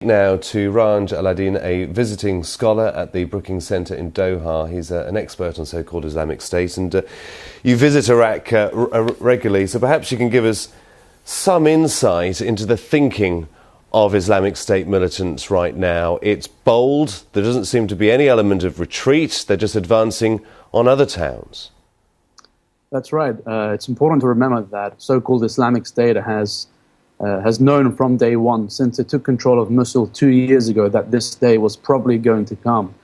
Now to Ranj Alaaldin, a visiting scholar at the Brookings Centre in Doha. He's an expert on so-called Islamic State, and you visit Iraq regularly, so perhaps you can give us some insight into the thinking of Islamic State militants right now. It's bold, there doesn't seem to be any element of retreat, they're just advancing on other towns. That's right. It's important to remember that so-called Islamic State has known from day one, since it took control of Mosul 2 years ago, that this day was probably going to come.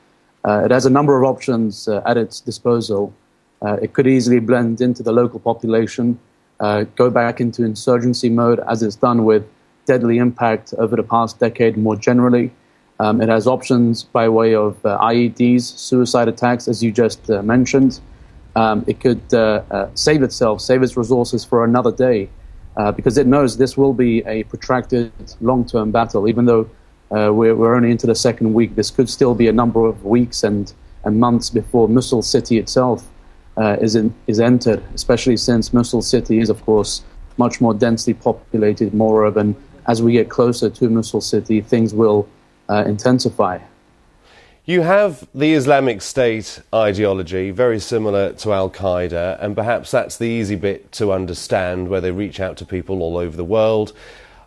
It has a number of options at its disposal. It could easily blend into the local population, go back into insurgency mode, as it's done with deadly impact over the past decade more generally. It has options by way of IEDs, suicide attacks, as you just mentioned. It could save its resources for another day. Because it knows this will be a protracted, long-term battle. Even though we're only into the second week, this could still be a number of weeks and months before Mosul city itself is entered, especially since Mosul city is, of course, much more densely populated, more urban. As we get closer to Mosul city, things will intensify. You have the Islamic State ideology, very similar to Al-Qaeda, and perhaps that's the easy bit to understand, where they reach out to people all over the world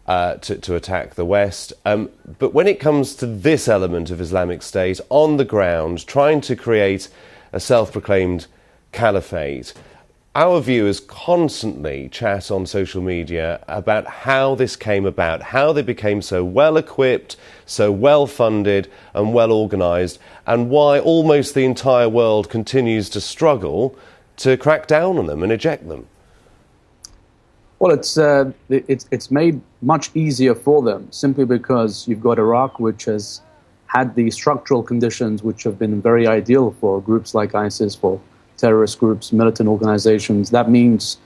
to attack the West. But when it comes to this element of Islamic State on the ground, trying to create a self-proclaimed caliphate, our viewers constantly chat on social media about how this came about, how they became so well equipped, so well funded and well organised, and why almost the entire world continues to struggle to crack down on them and eject them. Well, it's made much easier for them, simply because you've got Iraq, which has had the structural conditions which have been very ideal for groups like ISIS, for terrorist groups, militant organizations. That means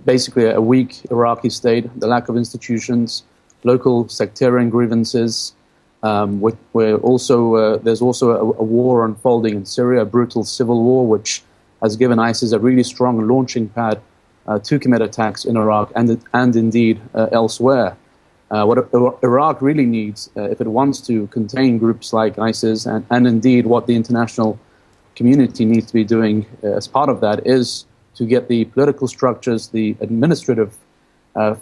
basically a weak Iraqi state, the lack of institutions, local sectarian grievances. There's also a war unfolding in Syria, a brutal civil war, which has given ISIS a really strong launching pad to commit attacks in Iraq and indeed elsewhere. What Iraq really needs, if it wants to contain groups like ISIS, and indeed what the international community needs to be doing as part of that, is to get the political structures, the administrative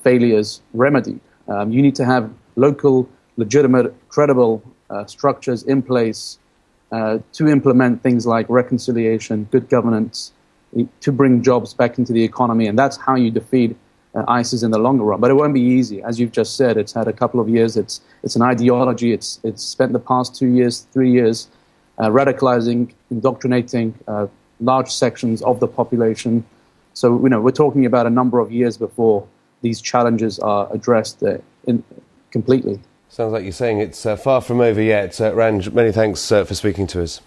failures remedied. You need to have local, legitimate, credible structures in place to implement things like reconciliation, good governance, to bring jobs back into the economy, and that's how you defeat ISIS in the longer run. But it won't be easy. As you've just said, it's had a couple of years. It's an ideology. It's spent the past 2 years, 3 years radicalizing, indoctrinating large sections of the population. So, we're talking about a number of years before these challenges are addressed completely. Sounds like you're saying it's far from over yet. Ranj, many thanks for speaking to us.